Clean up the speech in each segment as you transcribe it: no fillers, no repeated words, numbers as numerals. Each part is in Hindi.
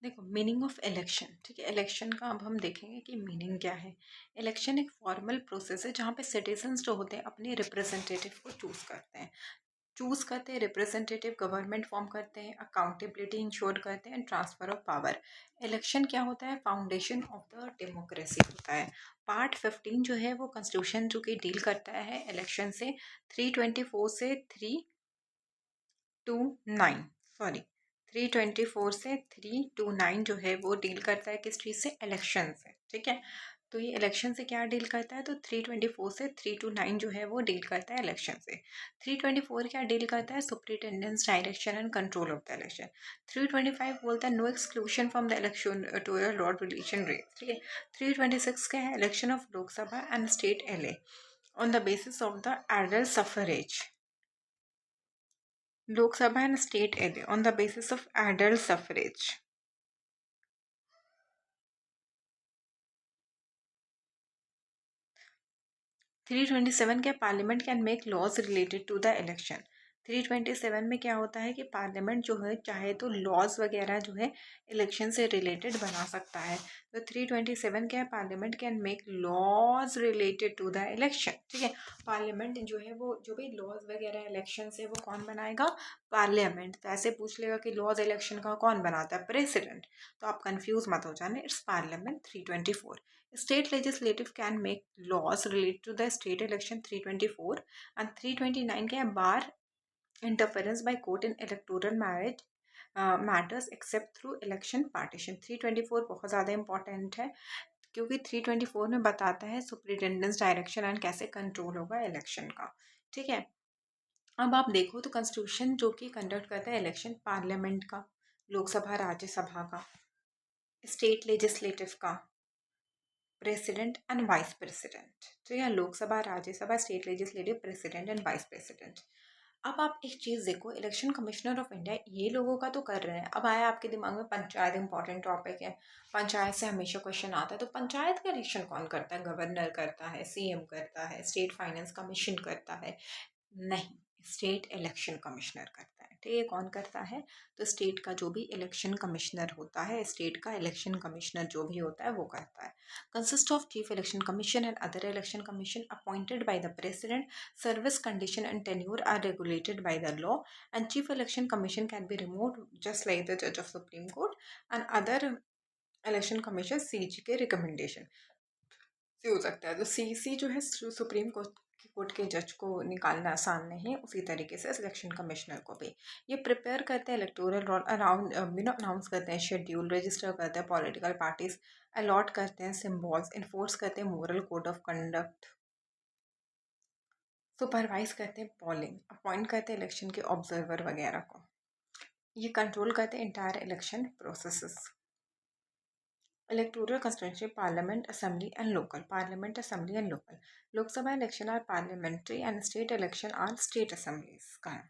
देखो, मीनिंग ऑफ इलेक्शन, ठीक है। इलेक्शन का अब हम देखेंगे कि मीनिंग क्या है। इलेक्शन एक फॉर्मल प्रोसेस है जहाँ पे सिटीजन्स जो होते हैं अपने रिप्रेजेंटेटिव को चूज करते हैं, रिप्रेजेंटेटिव गवर्नमेंट फॉर्म करते हैं, अकाउंटेबिलिटी इंश्योर करते हैं, ट्रांसफर ऑफ पावर। इलेक्शन क्या होता है? फाउंडेशन ऑफ द डेमोक्रेसी होता है। पार्ट 15 जो है वो कॉन्स्टिट्यूशन जो कि डील करता है इलेक्शन से। 324 से 329, सॉरी, 324 से 329 जो है वो डील करता है किस चीज़ से? इलेक्शन से, ठीक है। तो ये इलेक्शन से क्या डील करता है? तो 324 से 329 जो है वो डील करता है इलेक्शन से। 324 क्या डील करता है? Superintendence, direction and control of the election. 325 बोलता है no exclusion from the electoral law relation rate, ठीक है। 326 क्या है? Election of Lok Sabha and state LA on the basis of the adult suffrage. Lok Sabha and state area on the basis of adult suffrage. 327 क्या? Parliament can make laws related to the election. 327 में क्या होता है कि पार्लियामेंट जो है चाहे तो लॉज वगैरह जो है इलेक्शन से रिलेटेड बना सकता है। तो 327 क्या है? Parliament can make laws related to the election, ठीक है। पार्लियामेंट जो है वो जो भी लॉज वगैरह इलेक्शन से वो कौन बनाएगा? पार्लियामेंट। तो ऐसे पूछ लेगा कि लॉज इलेक्शन का कौन बनाता है? प्रेसिडेंट। तो आप कंफ्यूज मत हो जाने, it's parliament. 324 State legislative can make laws related to the state election। 324 and 329 क्या है? Bar interference by court in electoral marriage matters except through election partition। 324 बहुत ज़्यादा इंपॉर्टेंट है क्योंकि 324 में बताता है सुपरिटेंडेंस, डायरेक्शन एंड कैसे कंट्रोल होगा इलेक्शन का, ठीक है। अब आप देखो तो कॉन्स्टिट्यूशन जो कि कंडक्ट करता है इलेक्शन पार्लियामेंट का, लोकसभा राज्यसभा का, स्टेट लेजिस्लेटिव का, प्रेसिडेंट एंड वाइस प्रेसिडेंट, तो यह Lok Sabha, Rajya Sabha, state legislative, president and vice president. अब आप एक चीज़ देखो, इलेक्शन कमिश्नर ऑफ इंडिया ये लोगों का तो कर रहे हैं। अब आया आपके दिमाग में पंचायत, इंपॉर्टेंट टॉपिक है। पंचायत से हमेशा क्वेश्चन आता है, तो पंचायत का इलेक्शन कौन करता है? गवर्नर करता है, सीएम करता है, स्टेट फाइनेंस कमीशन करता है? नहीं, स्टेट इलेक्शन कमिश्नर करता है, ठीक है। कौन करता है? तो स्टेट का जो भी इलेक्शन कमिश्नर होता है, स्टेट का इलेक्शन कमिश्नर जो भी होता है वो करता है। Consist of chief election commission and other election commission appointed by the president. Service condition and tenure are regulated by the law and chief election commission can be removed just like the जज of supreme court and other election commission CG के रिकमेंडेशन से हो सकता है। तो सीसी जो है सुप्रीम कोर्ट के जज को निकालना आसान नहीं है, उसी तरीके से सिलेक्शन कमिश्नर को भी ये प्रिपेयर करते हैं इलेक्टोरल रोल अराउंड अनाउंस करते हैं शेड्यूल, रजिस्टर करते हैं पॉलिटिकल पार्टीज, अलॉट करते हैं सिम्बॉल्स, इन्फोर्स करते हैं moral code of conduct, supervise करते हैं पोलिंग, अपॉइंट करते हैं इलेक्शन के ऑब्जर्वर वगैरह को, ये कंट्रोल करते हैं entire election processes. Electoral constituency, parliament, assembly and local. Parliament, assembly and local. Lok Sabha election are parliamentary and state election are state assemblies का है।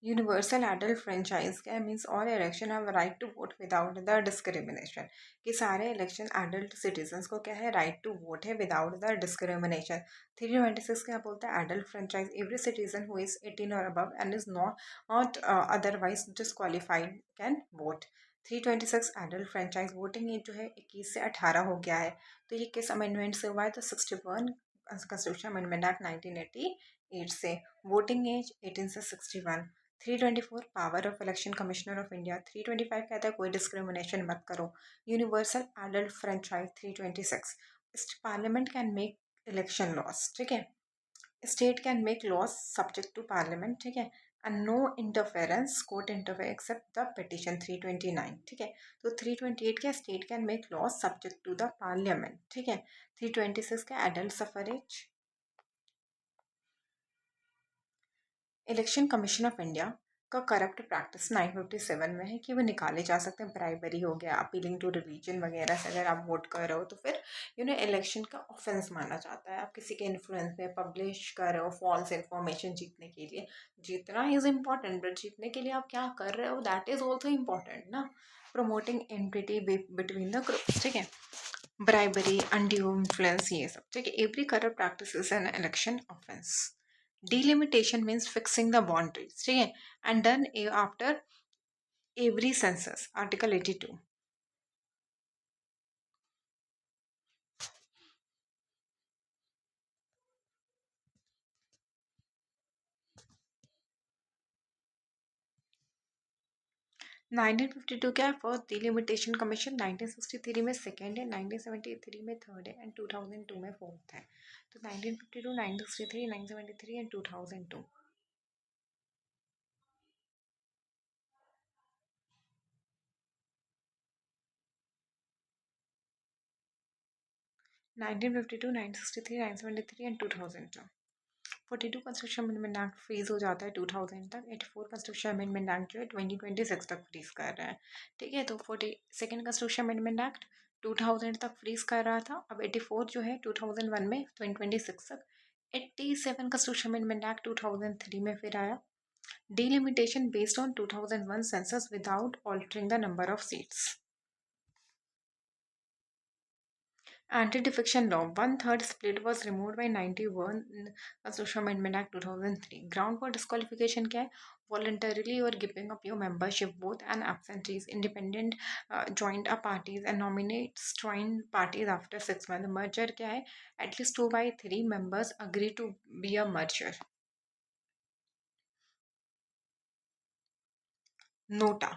यूनिवर्सल एडल्ट फ्रेंचाइज क्या means all election have right to vote without the discrimination, कि सारे इलेक्शन एडल्ट सिटीजन्स को क्या है? राइट टू वोट है विदाउट द डिस्क्रिमिनेशन। 326 क्या बोलता है? Adult franchise every citizen who is 18 और above and is not otherwise disqualified can vote. 326 adult franchise voting age जो है 21 से 18 हो गया है। तो ये किस अमेंडमेंट से हुआ है? तो 61 कंस्टिट्यूशन अमेंडमेंट एक्ट 1988 से। वोटिंग एज 18 से 61। 324 power of election commissioner of India. 325 कहता है कोई डिस्क्रिमिनेशन मत करो। Universal adult franchise. 326 parliament can make election laws, ठीक है। State can make laws subject to parliament, ठीक है। And no interference court interfere except the petition. 329, ठीक है। तो 328 क्या? State can make laws subject to the parliament, ठीक है। 326 का adult suffrage. Election commission of India का करप्ट प्रैक्टिस 957 में है कि वो निकाले जा सकते हैं। ब्राइबरी हो गया, अपीलिंग टू रिलीजन वगैरह से अगर आप वोट कर रहे हो तो फिर इलेक्शन का ऑफेंस माना जाता है। आप किसी के इन्फ्लुएंस में पब्लिश कर रहे हो फॉल्स इन्फॉर्मेशन जीतने के लिए, जीतना इज़ इम्पॉर्टेंट बट जीतने के लिए आप क्या कर रहे हो दैट इज़ ऑल्सो इम्पॉर्टेंट ना। Promoting entity between the groups, ठीक है। ब्राइबरी, अनड्यू इन्फ्लुएंस, ये सब, ठीक है। Every corrupt practice is an election offence. Delimitation means fixing the boundaries, ठीक है, and done after every census, Article 82. Nineteen 52 क्या है? फर्स्ट डिलिमिटेशन कमीशन, 1963 में सेकेंड है, 1973 में थर्ड है एंड 2002 में फोर्थ है। तो 1952, 1963, 1973 and 2002। 1952, 1963, 1973 and 2002। 42 construction amendment act freeze हो जाता है 2000 तक। 84 कंस्ट्रक्शन अमेंडमेंट एक्ट जो है 2026 तक फ्रीज कर रहा है। ठीक है, तो 42nd कंस्ट्रक्शन अमेंडमेंट एक्ट 2000 तक फ्रीज कर रहा था। अब 84 जो है 2001 में 2026 तक। 87 कंस्ट्रक्शन अमेंडमेंट एक्ट 2003 में फिर आया। Delimitation based on 2001 census without altering the number of seats. Anti-defection law, one-third split was removed by 91 Constitutional Amendment Act 2003. Ground for disqualification क्या है? Voluntarily or giving up your membership, both and absentees, independent joined up parties and nominates joined parties after 6 months. Merger क्या है? At least 2 by 3 members agree to be a merger. Nota,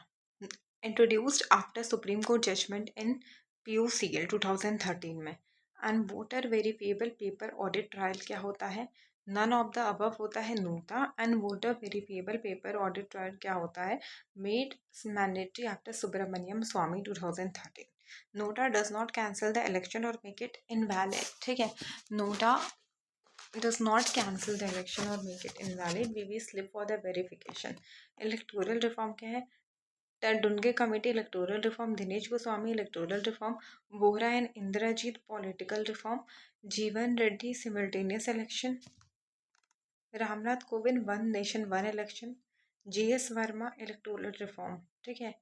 introduced after Supreme Court judgment in PUCL 2013 में। And voter verifiable paper audit trial क्या होता है? नन ऑफ द अबव होता है NOTA. And voter verifiable paper audit trial क्या होता है? Made mandatory after Subramanian Swamy 2013। NOTA does not cancel the election और मेक इट इनवैलिड। ठीक है, NOTA does not cancel the election or make it invalid. We slip for the verification. Electoral reform क्या है? टंडुनगे committee electoral reform, Dinesh Goswami electoral reform, Bohra and इंदिराजीत political reform, जीवन Reddy simultaneous election, Ramnath Kovind one nation one election, GS Verma electoral reform. ठीक है,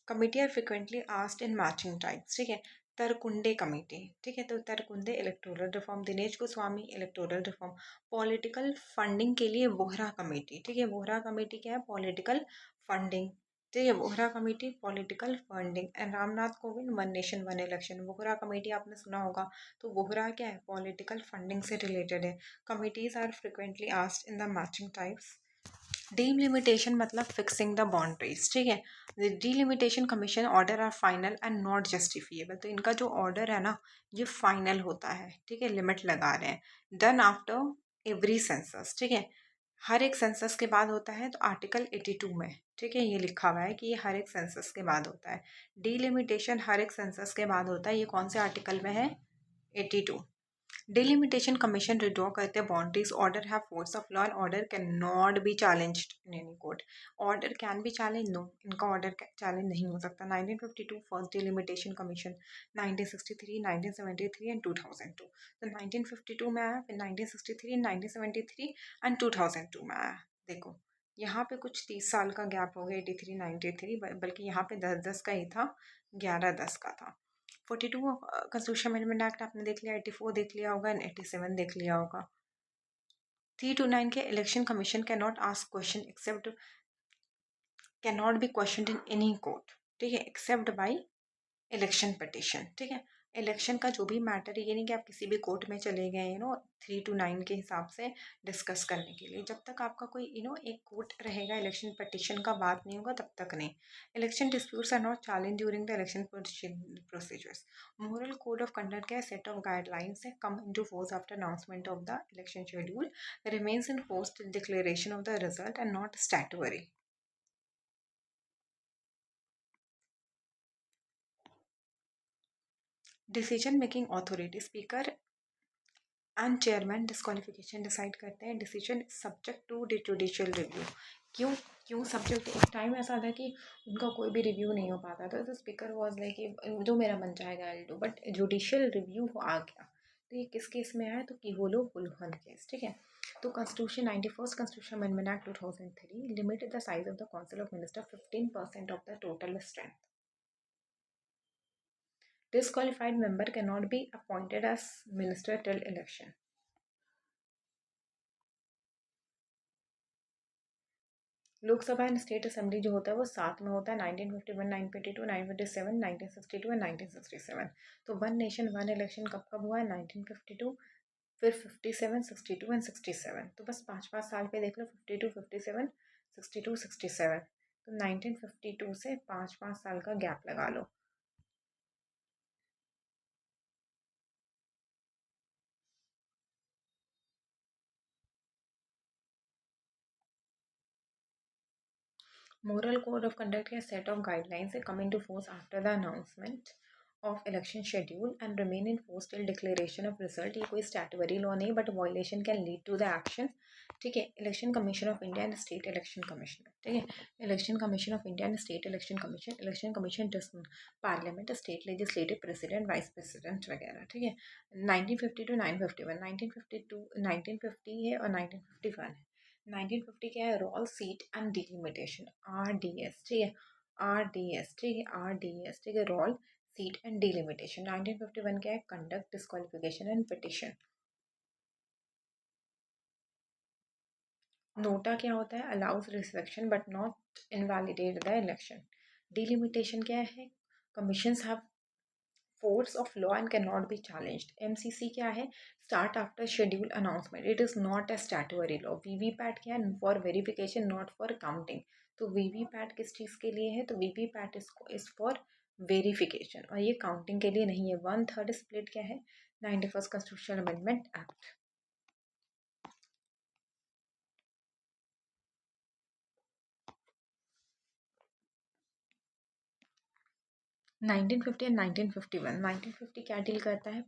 committee are frequently asked in matching types. ठीक है, तरकुंडे कमेटी। ठीक है, तो तरकुंडे electoral reform, Dinesh Goswami electoral reform. Political funding के लिए बोहरा कमेटी। ठीक है, बोहरा कमेटी क्या है? Political funding. ठीक है, Bohra committee political funding. And Ramnath Kovind one nation one election. Bohra committee आपने सुना होगा, तो बोहरा क्या है? पॉलिटिकल फंडिंग से रिलेटेड है। Committees are frequently asked in the matching types. Delimitation मतलब फिक्सिंग द बाउंड्रीज। ठीक है, delimitation commission order are final and not justifiable. तो इनका जो ऑर्डर है ना, ये फाइनल होता है। ठीक है, लिमिट लगा रहे हैं। Done after every census. ठीक है, हर एक सेंसस के बाद होता है। तो आर्टिकल 82 में, ठीक है, ये लिखा हुआ है कि ये हर एक सेंसस के बाद होता है। डीलिमिटेशन हर एक सेंसस के बाद होता है। ये कौन से आर्टिकल में है? 82। डिलिमिटेशन कमीशन विड्रॉ करते हैं boundaries. Order have force of law and order can not be challenged in any court. Order can be challenge? No, इनका ऑर्डर चैलेंज नहीं हो सकता। 1952 फर्स्ट डिलिमिटेशन कमीशन, 1963, 1973 एंड 2002। तो 1952 में आया, फिर 1963, 1973 एंड 2002 में आया। देखो यहाँ पे कुछ 30 साल का गैप हो गया, 83, 93, बल्कि यहाँ पे 10-10 का ही था, 11-10 का था। 42 कंस्टिट्यूशन अमेंडमेंट एक्ट आपने देख लिया, 84 देख लिया होगा एंड 87 देख लिया होगा। 329 के election commission can not ask question except, can not be question in any court. ठीक है, एक्सेप्ट बाई इलेक्शन पिटिशन। ठीक है, इलेक्शन का जो भी मैटर है, ये नहीं कि आप किसी भी कोर्ट में चले गए 329 के हिसाब से डिस्कस करने के लिए। जब तक आपका कोई एक कोर्ट रहेगा, इलेक्शन पिटिशन का बात नहीं होगा, तब तक नहीं। Election disputes are not challenge during the election procedures. Moral code of conduct का सेट ऑफ गाइडलाइंस है, come into force after announcement of the election schedule, remains in force till declaration of the result and not statutory. Decision making authority, speaker and chairman disqualification decide करते हैं। Decision subject to judicial review. क्यों? क्यों सब्जेक्ट? एक टाइम ऐसा था कि उनका कोई भी रिव्यू नहीं हो पाता था, तो स्पीकर वॉज लाइक कि जो मेरा मन चाहेगा I do, but judicial review आ गया। तो ये किस केस में आया? तो किहोलो बुल्हन केस। ठीक है, तो constitution 91st constitution amendment act 2003 limited the size of the council of minister 15% of the total strength. Disqualified member cannot be appointed as minister till election. Lok Sabha and state assembly जो होता है वो साथ में होता है, 1951, 952, 957, 1962 एंड 1967। तो वन नेशन वन इलेक्शन कब कब हुआ है? 1952, फिर 57, 62 एंड 67। तो बस 5-5 साल पे देख लो, 52, 57, 62, 67। तो 1952 से 5-5 साल का गैप लगा लो। Moral code of conduct है set of guidelines come into force after the announcement of election schedule and remain in force till declaration of result। ये कोई statutory law नहीं, but violation can lead to the action। ठीक है, election commission of India and state election commission. ठीक है, election commission of India and state election commission. Election commission parliament, state legislative, president, vice president वगैरह। ठीक है, 1950 to 951, 1952, 1950 है और 1951 है। 1950 क्या है? Roll seat and delimitation, RDS। ठीक है, RDS। ठीक है, RDS। ठीक है, रोल सीट एंड डिलिमिटेशन। 1951 क्या है? Conduct, disqualification and petition. NOTA क्या होता है? Allows restriction but not invalidate the election. Delimitation क्या है? Commissions have force of law and cannot be challenged। MCC क्या है? Start after schedule announcement। It is not a statutory law। VVPAT क्या है? For verification, not for counting। तो VVPAT किस चीज़ के लिए है? तो VVPAT is for verification और ये काउंटिंग के लिए नहीं है। 1/3 स्प्लिट क्या है? 91st constitution amendment act. 1950 and 1951। 1950 क्या डील करता है?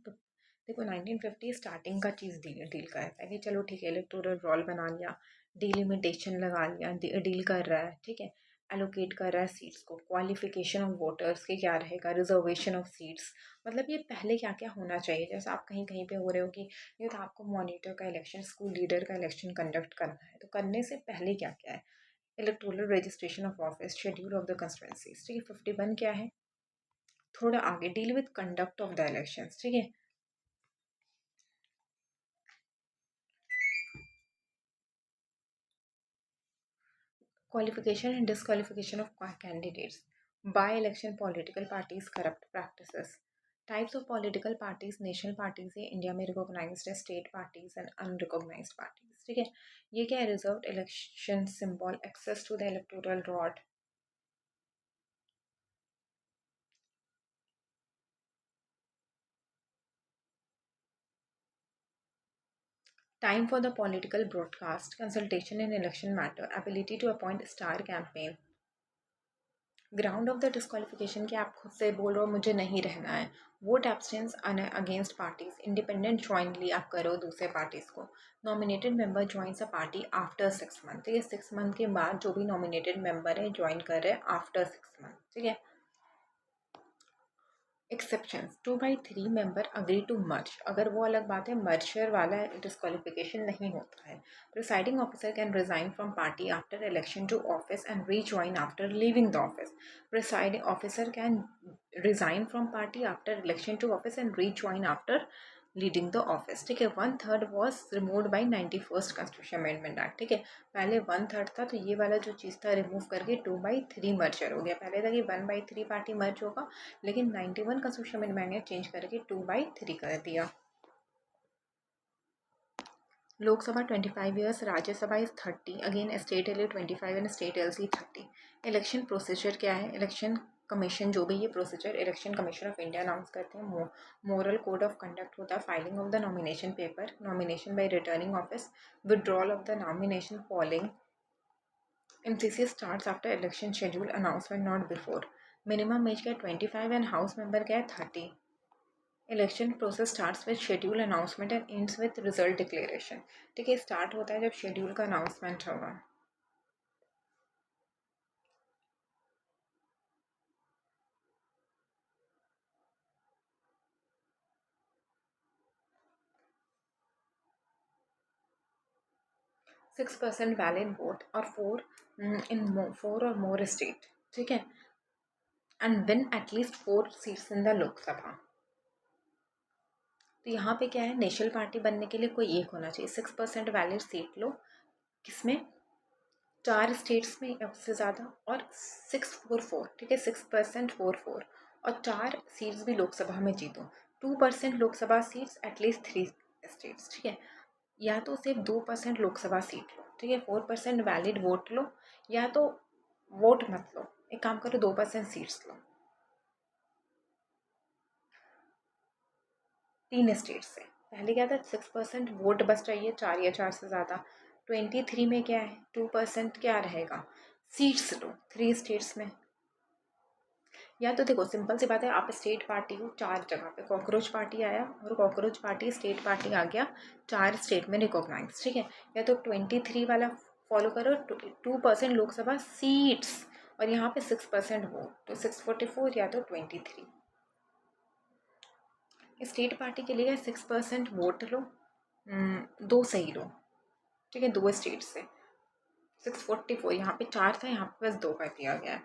देखो, 1950 स्टार्टिंग का चीज़ डील करता है कि चलो ठीक है, इलेक्टोरल रोल बना लिया, डिलिमिटेशन लगा लिया, डील कर रहा है। ठीक है, एलोकेट कर रहा है सीट्स को, क्वालिफिकेशन ऑफ वोटर्स के क्या रहेगा, रिजर्वेशन ऑफ सीट्स। मतलब ये पहले क्या क्या होना चाहिए। जैसे आप कहीं कहीं पे हो रहे हो कि ये तो आपको मॉनिटर का इलेक्शन, स्कूल लीडर का इलेक्शन कंडक्ट करना है, तो करने से पहले क्या क्या है? Electoral registration of office, schedule of the constituencies. ठीक है, 51 क्या है? थोड़ा आगे, deal with conduct of the elections. ठीक है, qualification and disqualification of candidates, by election political parties, corrupt practices। Types of political parties, national parties है इंडिया में रिकॉग्नाइज्ड है, state parties and unrecognised parties. ठीक है, ये क्या है? Reserved election symbol, access to the electoral roll. Time for the political broadcast, consultation in election matter, ability to appoint star campaign। Ground of the disqualification कि आप खुद से बोल रहे हो मुझे नहीं रहना है। Vote abstains against parties, independent jointly आप करो दूसरे पार्टीज को। Nominated member joins a party after 6 month. ठीक है, 6 मंथ के बाद जो भी नॉमिनेटेड मेंबर है ज्वाइन कर रहे हैं आफ्टर 6 मंथ। ठीक है, exceptions, 2/3 member agree to merge, अगर वो अलग बात है, मर्जर वाला डिस्क्वालिफिकेशन नहीं होता है। Presiding officer can resign from party after election to office and rejoin after leaving the office. Presiding officer can resign from party after election to office and rejoin after leading the office. ठीक है, 1/3 was removed by 91st constitution amendment act. ठीक है, पहले 1/3 था, तो ये वाला जो चीज़ था रिमूव करके 2/3 मर्जर हो गया। पहले था कि 1/3 पार्टी मर्ज होगा, लेकिन 91 कॉन्स्टिट्यूशन अमेंडमेंट ने चेंज करके 2/3 कर दिया। Lok Sabha 25 years, Rajya Sabha is 30, again state L 25 and state L C 30। Election procedure क्या है? इलेक्शन कमीशन जो भी ये procedure election commission of India announce करते हैं। मोरल कोड ऑफ कंडक्ट होता है, filing of the nomination paper, nomination by returning office, withdrawal of the nomination, polling. MCC starts after election schedule announcement, not before। Minimum age क्या है? 25 एंड हाउस मेंबर क्या है? 30। Election process starts with schedule announcement and ends with result declaration. ठीक है, स्टार्ट होता है जब शेड्यूल का अनाउंसमेंट होगा। 6% वैलिड वोट और 4 और मोर स्टेट। ठीक है, and win at least 4 seats in the Lok Sabha. तो यहाँ पे क्या है? नेशनल पार्टी बनने के लिए कोई एक होना चाहिए। 6% वैलिड सीट लो, किसमें? 4 स्टेट्स में से ज़्यादा और 644, ठीक है, 6% 44, और 4 सीट्स भी लोकसभा में जीतो, 2% लोकसभा सीट्स एटलीस्ट 3 स्टेट्स, ठीक है। या तो सिर्फ 2% लोकसभा सीट लो, ठीक है, 4% वैलिड वोट लो, या तो वोट मत लो, एक काम करो 2% सीट्स लो 3 स्टेट से। पहले क्या था, 6% वोट बस चाहिए, 4 या 4 से ज़्यादा। 23 में क्या है, 2% क्या रहेगा, सीट्स लो 3 स्टेट्स में। या तो देखो सिंपल सी बात है, आप स्टेट पार्टी हो 4 जगह पे, कॉकरोच पार्टी आया और कॉकरोच पार्टी स्टेट पार्टी आ गया 4 स्टेट में रिकॉग्नाइज, ठीक है। या तो 23 वाला फॉलो करो, 2% लोकसभा सीट्स और यहाँ पे 6% वोट, तो 644 या तो 23। स्टेट पार्टी के लिए 6% वोट लो, 2 सही लो, ठीक है, 2 स्टेट से 644, यहाँ पे 4 था, यहाँ पे बस 2 कर दिया गया है।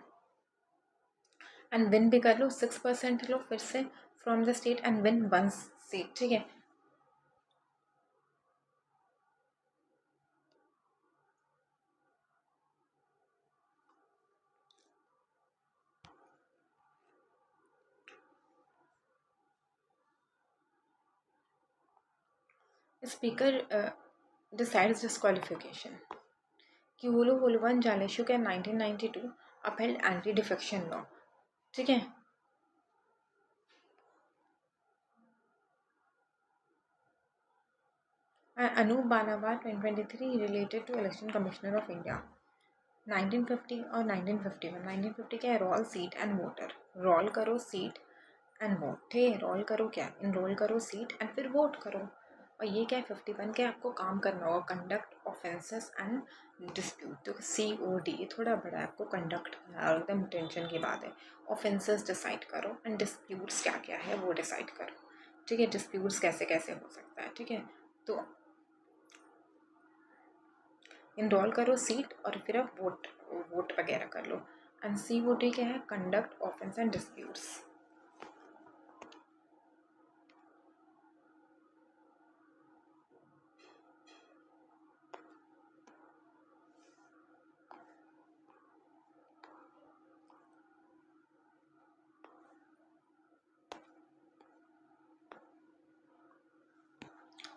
एंड विन भी कर लो, 6% लो फिर से from the state and win 1 seat, ठीक है। Speaker decides disqualification. Kiulu Hulwan Jaleshuk in 1992 upheld anti-defection law, ठीक है। Anup Balabar 2023 related to Election Commissioner of India. 1950 और 1951, 1950 क्या है, roll seat and voter, roll करो सीट एंड वोट, ठीक है, रोल करो क्या, इनरोल करो सीट एंड फिर वोट करो। और ये क्या है, 51 के आपको काम करना होगा, कंडक्ट ऑफेंसेस एंड डिस्प्यूट, तो COD, ये थोड़ा बड़ा है, आपको कंडक्ट एकदम टेंशन की बात है। ऑफेंसेस डिसाइड करो एंड डिस्प्यूट्स क्या क्या है वो डिसाइड करो, ठीक है, डिस्प्यूट्स कैसे कैसे हो सकता है, ठीक है। तो इनरोल करो सीट और फिर आप वोट वोट वगैरह कर लो। एंड COD क्या है, conduct offence and disputes.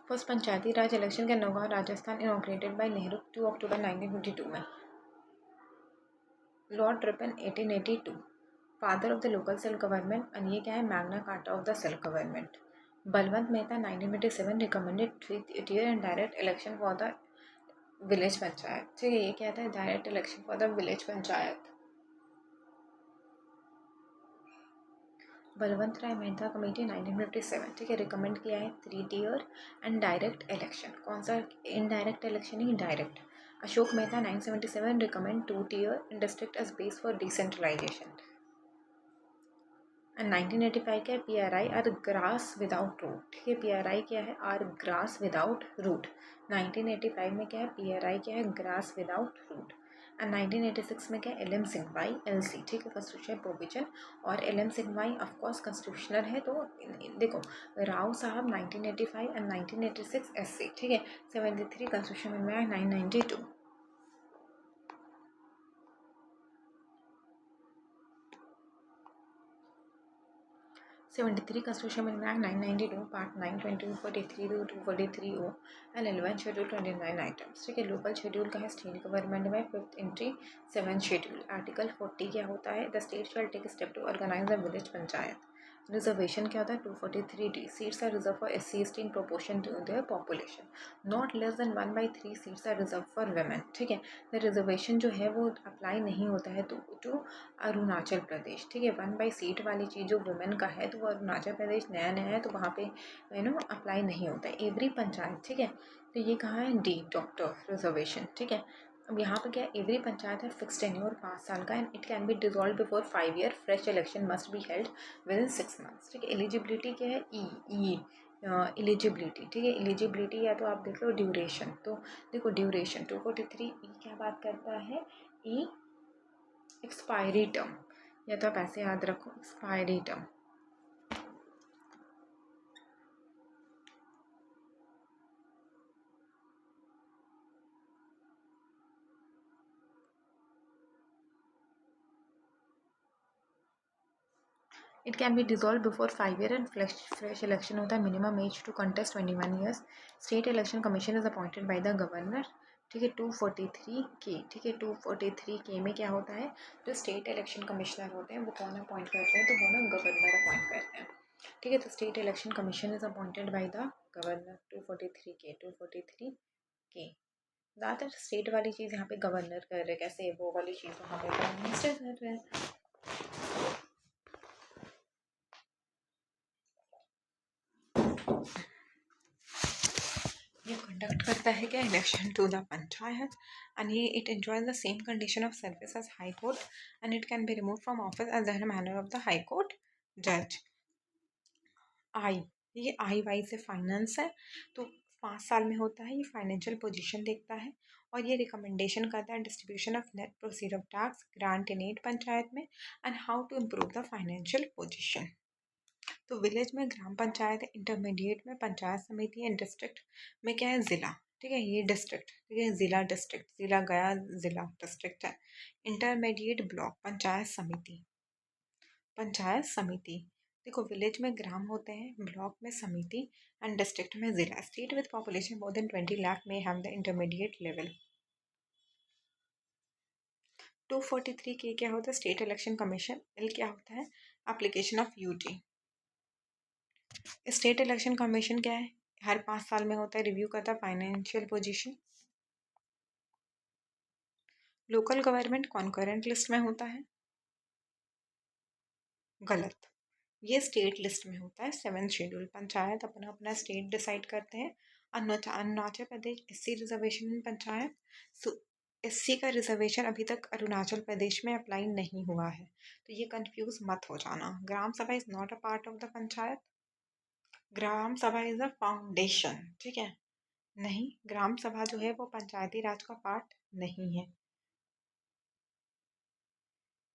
First panchayati raj election के Naugaon Rajasthan inaugurated by Nehru 2 October 1952 में। Lord Ripon 1882, father of the local self government, और ये क्या है, Magna Carta of the self government. Balwant Mehta 1987 recommended 3-tier and direct election for the village panchayat, ठीक है, ये क्या था, direct election for the village panchayat. Balwant Rai Mehta committee 1957, ठीक है, रिकमेंड किया है 3-tier एंड डायरेक्ट इलेक्शन, कौन सा, इनडायरेक्ट इलेक्शन ही direct. Ashok Mehta 977 recommend 2-tier and district as base for decentralisation. And 1985 क्या है, PRI are grass without root, ठीक है, PRI क्या है, आर ग्रास विदाउट रूट। 1985 में क्या है, PRI क्या है, ग्रास विदाउट रूट। एंड 1986 में क्या है, LM सिंघवाई LC, ठीक है, कॉन्स्टिट्यूशन प्रोविजन, और LM सिंघवाई ऑफकोर्स कॉन्स्टिट्यूशनल है, तो देखो राव साहब 1985 एंड 1986 SC, ठीक है। 73 कॉन्स्टिट्यूशन में आया 992। 73 Constitution Amendment 992 Part 9 2243 to 243O and 11 Schedule 29 items, ठीक है। लोकल शेड्यूल का है स्टेट गवर्नमेंट में, 5th entry 7th schedule. Article 40 क्या होता है, the state shall take step to organise the village panchayat. Reservation क्या होता है, 243D, seats are reserve for SC/ST in proportion to their population, not less than 1/3 seats are reserve for women, ठीक है। द रिजर्वेशन जो है वो अप्लाई नहीं होता है टू अरुणाचल प्रदेश, ठीक है। 1 सीट वाली चीज़ जो वुमेन का है, तो वो अरुणाचल प्रदेश नया नया है, तो वहाँ पे अप्लाई नहीं होता है, एवरी पंचायत, ठीक है। तो ये कहाँ है, D डॉक्टर रिजर्वेशन, ठीक है। अब यहाँ पे क्या है, एवरी पंचायत है फिक्स टेन्योर 5 साल का, and it can be dissolve before 5 year, fresh election must be held with in 6 months, ठीक है। एलिजिबिलिटी क्या है, ई एलिजिबिलिटी, ठीक है। एलिजिबिलिटी या तो आप देख लो ड्यूरेशन, तो देखो ड्यूरेशन 243 क्या बात करता है, ई एक्सपायरी टर्म, या तो आप ऐसे याद रखो expiry term. It can be dissolve before 5 year and fresh election होता है. Minimum age to contest 21 years. State election commission is appointed by the governor. ठीक है. 243 के. ठीक है. 243 के में क्या होता है, जो स्टेट इलेक्शन कमिश्नर होते हैं वो कौन अपॉइंट करते हैं, तो वो ना गवर्नर अपॉइंट करते हैं. ठीक है. तो state election commission is appointed by the governor. 243 के. ज़्यादातर स्टेट वाली चीज़ यहाँ पे गवर्नर कर रहे, कैसे वो वाली चीज़ वहाँ पे प्राइम मिनिस्टर कर रहे हैं. ये कंडक्ट करता है क्या, election to the panchayat, and ये it enjoys the same condition of service as high court, and it can be remove from office as the manner of the high court जज. आई, ये आई वाई से फाइनेंस है, तो 5 साल में होता है. ये फाइनेंशियल पोजीशन देखता है और ये रिकमेंडेशन करता है distribution of net proceed of tax grant in aid panchayat में, and how to improve the financial position. तो विलेज में ग्राम पंचायत है, इंटरमीडिएट में पंचायत समिति है, डिस्ट्रिक्ट में क्या है, ज़िला. ठीक है. ये डिस्ट्रिक्ट, ठीक है, ज़िला डिस्ट्रिक्ट, ज़िला गया, ज़िला डिस्ट्रिक्ट है. इंटरमीडिएट ब्लॉक पंचायत समिति. पंचायत समिति देखो, विलेज में ग्राम होते हैं, ब्लॉक में समिति, एंड डिस्ट्रिक्ट में ज़िला. State with population more than 20 lakh में हैव द इंटरमीडिएट लेवल. 243 के क्या होता है, स्टेट इलेक्शन कमीशन. एल क्या होता है, application of UT. State election commission क्या है, हर 5 साल में होता है, रिव्यू करता है financial position. Local government concurrent list में होता है. गलत, ये स्टेट लिस्ट में होता है. 7th schedule. पंचायत अपना अपना स्टेट डिसाइड करते हैं. Arunachal Pradesh SC reservation in panchayat. So SC का रिजर्वेशन अभी तक अरुणाचल प्रदेश में अप्लाई नहीं हुआ है, तो ये कंफ्यूज मत हो जाना. Gram sabha is not a part of the panchayat. Gram sabha is a foundation. ठीक है. नहीं, ग्राम सभा जो है वो पंचायती राज का पार्ट नहीं है.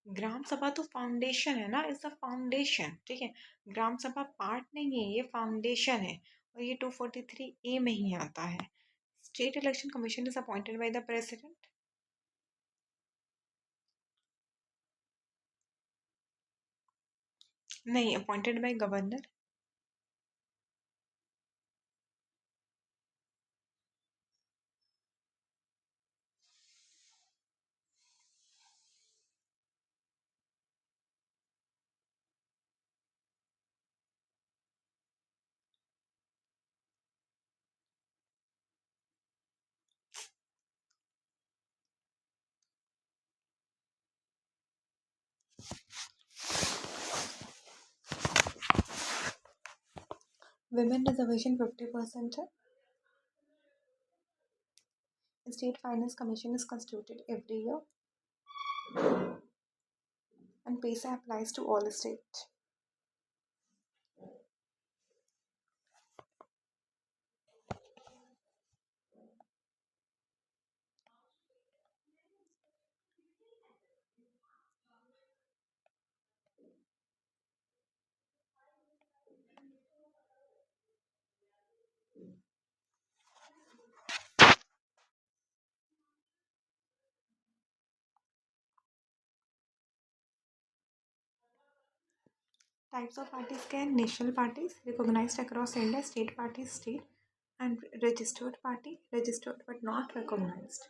ग्राम सभा तो फाउंडेशन है ना, इज अ फाउंडेशन. ठीक है. ग्राम सभा पार्ट नहीं है, ये फाउंडेशन है, और ये 243 ए में ही आता है. State election commission is appointed by the president. नहीं, appointed by governor. Women reservation 50% है. State finance commission is constituted every year, and PESA applies to all states. Types of parties can national parties recognized across India, state parties, state, and registered party, registered but not recognized.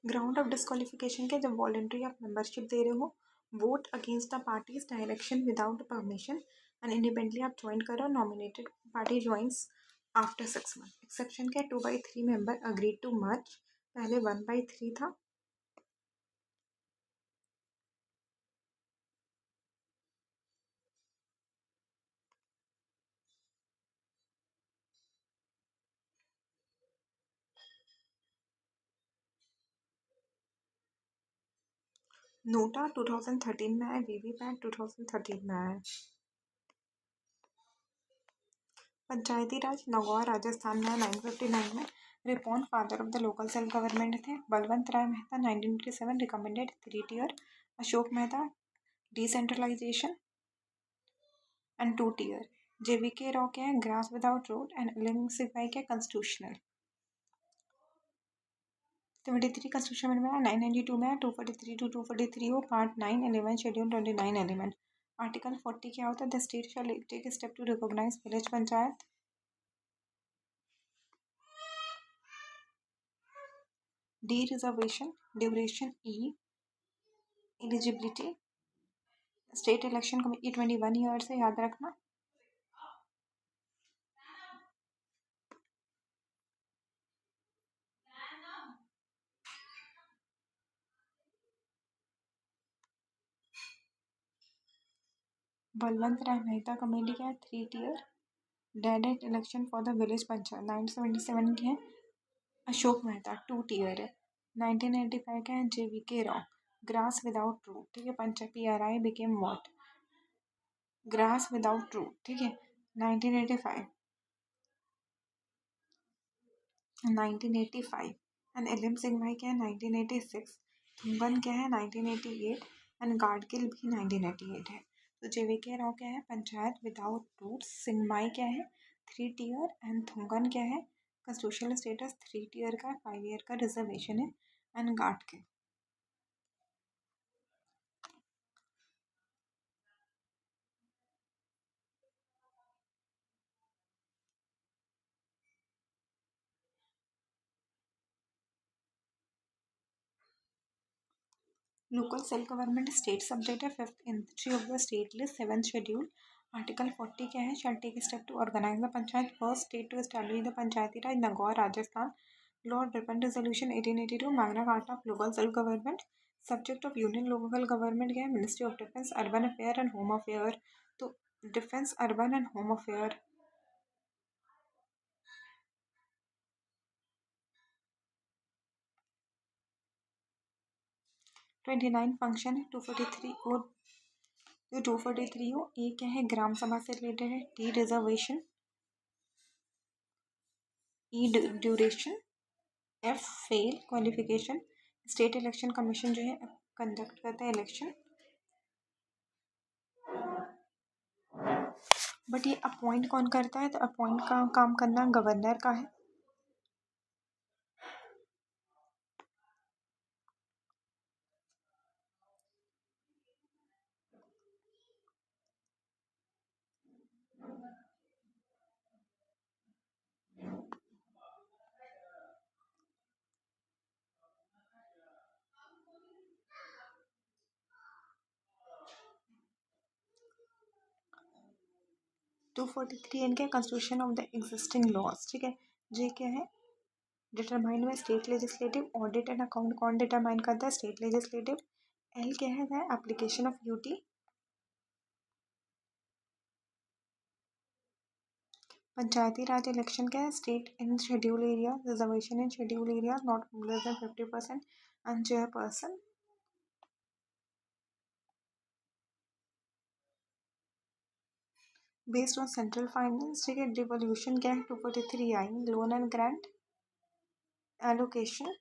Ground of disqualification के, जब वॉलेंट्री आप मेंबरशिप दे रहे हो, vote against the parties direction without permission, and independently आप ज्वाइन करो, nominated party joins after 6 month. Exception क्या, 2/3 मेंबर अग्री टू मर्ज. पहले 1/3 था. नोटा 2013 में आया, वीवीपैट 2013 में आया. पंचायती राज नागौर राजस्थान में 959 में. Ripon father of the local self government थे. Balwant Rai Mehta 1987 recommended 3 tier. Ashok Mehta decentralisation and 2 tier. JVK Rao क्या है, ग्रास विदाउट रोड, एंड एलिन सिपाही क्या, कॉन्स्टिट्यूशनल. 73 कंस्टिट्यूशन में 992 में 243 to 243 हो, पार्ट 9 11 शेड्यूल 29 एलिमेंट। आर्टिकल 40 क्या होता है? The state shall take step to recognise village panchayat. D reservation, duration E, eligibility, state election को E21 ईयर से याद रखना। बलवंत राय मेहता कमेटी क्या है? 3 tier. Direct election for the village panchayat 977 की है, अशोक मेहता 2 टीयर है। 1985 का है JVK Rao, grass without root, ठीक है। Panchayat PRI became what? Grass without root, ठीक है। 1985 1985 एंड एलिम सिंघाई क्या है? 1986। थुम्बन क्या है? 1988 एंड गाडगिल भी 1988 है। तो JVK राव क्या है? Panchayat without root. सिंघमाई क्या है? 3 टीयर एंड थुंगन क्या है? कंस्टिट्यूशनल स्टेटस 3 टीयर का, 5 ईयर का रिजर्वेशन है। And Gadgil local self government state subject है। 5th entry of the state list 7th schedule. Article 40 क्या है? Shall take step to organise the panchayat. First state to establish the panchayati raj Nagaur Rajasthan. Lord Ripon resolution 1882 Magna Carta of local self government. Subject of union local government क्या है? Ministry of defence, urban affair and home affair. तो defence, urban and home affair. 29 function है। 243 और 243 हो। ए क्या है? ग्राम सभा से रिलेटेड है। T reservation, E duration, F fail qualification. State election commission जो है कंडक्ट करता है इलेक्शन। बट ये अपॉइंट कौन करता है? तो अपॉइंट का काम करना गवर्नर का है। टू 243 इनके constitution of the existing laws, ठीक है। जे क्या है? Determined by state legislative. Audit and account कौन डिटरमाइन करता है? State legislative. एल क्या है? Application of UT. Panchayati raj election क्या है? State in schedule area, reservation in schedule area not less than 50% and chairperson. Based on central finance, ठीक है। डिवोल्यूशन क्या है? 243 I, loan and grant. Allocation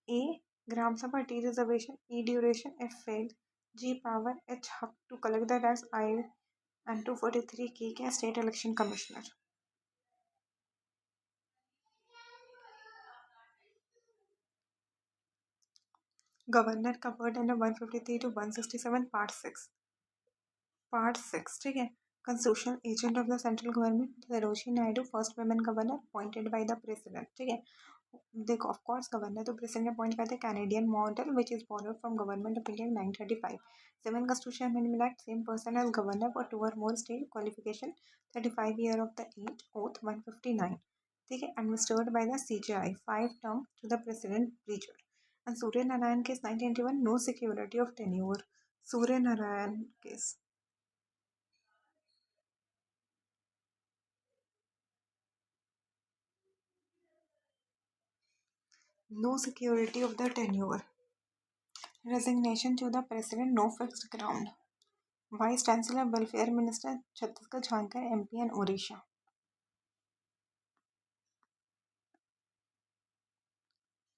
A gram सभा, T reservation, E duration, F fail, G power, H हक to collect the tax, I and 243 की क्या? State election commissioner. गवर्नर का वर्ड है 153 to 167 पार्ट 6, ठीक है। Constitutional agent of the central government Sarojini Naidu, first women governor appointed by the president, ठीक है। देखो ऑफ कोर्स गवर्नर तो प्रेसिडेंट अपॉइंट करते हैं। Canadian model which is borrowed from government of India 935। Seven constitution amendment act same person as governor for 2 or more state. Qualification 35 year of the age. Oath 159, ठीक है। Administered by the CJI 5 term to the president pleasure. And Surya Narayan case 1991 no security of tenure. Surya Narayan case no security of the tenure. Resignation to the president, no fixed ground. Vice Chancellor, Welfare Minister, Chhattisgarh, Jharkhand, MP and Odisha.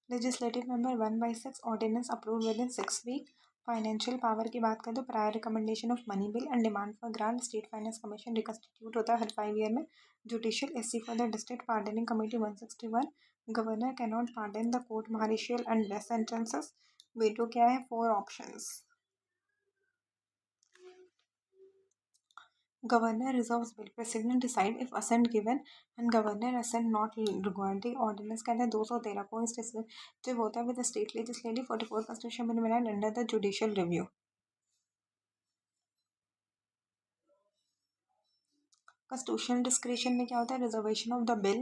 Legislative member 1/6 ordinance approved within 6 weeks. Financial power की बात करें तो prior recommendation of money bill and demand for grant state finance commission reconstitute होता है हर 5 ईयर में। Judicial SC for the district pardoning committee 161। Governor can not pardon the court martial and death sentences. Veto क्या है? 4 options. Governor reserves bill. President decide if assent given and governor assent not required. The ordinance कहते हैं 213 को जब होता है with the state legislative 44 constitution में मिला under the judicial review. Constitutional discretion में क्या होता है? Reservation of the bill,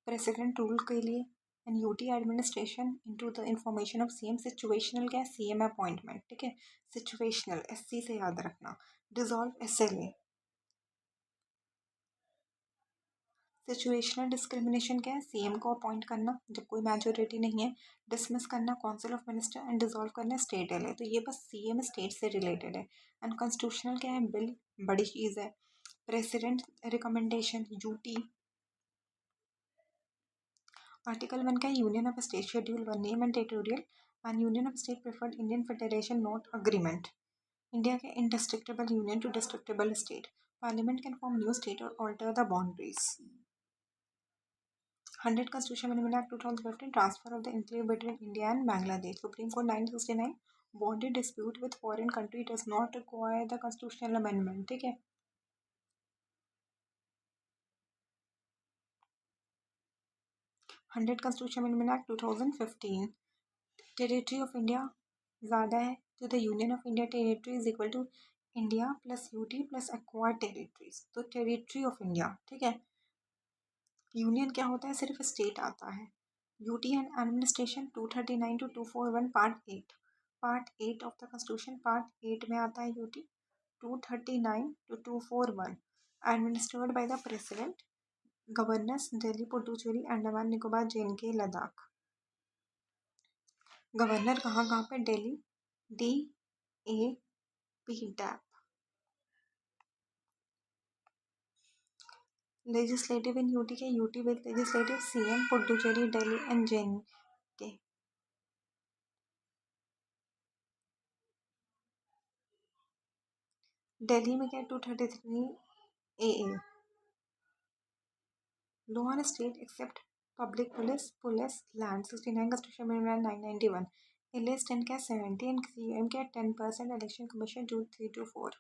president rule के लिए and UT administration into the information of CM. Situational क्या है? CM appointment. ठीक है, situational SC से याद रखना. Dissolve SLA. सिचुएशनल डिस्क्रिमिनेशन क्या है? सीएम को अपॉइंट करना जब कोई मेजोरिटी नहीं है, डिसमिस करना council of minister and dissolve करना स्टेट एल है। तो ये बस सीएम स्टेट से रिलेटेड है। एंड कॉन्स्टिट्यूशनल क्या है? बिल बड़ी चीज़ है। President recommendation UT. आर्टिकल 1 का union of state schedule 1 name and territorial and union of state preferred Indian federation not agreement. India के indestructible union to destructible state. Parliament can form new state और alter the boundaries. 100 Constitution Amendment Act 2015, transfer of the enclave between India and Bangladesh. Supreme Court 969, bonded dispute with foreign country does not require the constitutional amendment. ठीक है, 100 Constitution Amendment Act 2015, territory of India ज़्यादा है तो the Union of India territory is equal to India plus UT plus acquired territories. तो territory of India, ठीक है। यूनियन क्या होता है? सिर्फ स्टेट आता है। UT and administration 239 to 241 part 8। Part 8 of the constitution part 8 में आता है UT. 239 to 241 administered by the president. Governors Delhi, Puducherry, Andaman Nicobar, J and K, Ladakh. Governor कहाँ कहाँ पे? Delhi, D A P DAP. Legislative in UT के UT with legislative CM, Puducherry, Delhi and J and K. Delhi में क्या? 233 AA। Law on state except public police land 69 Constitution Amendment 991। LS 10 क्या? 70 and CM क्या? 10% election commission 2324।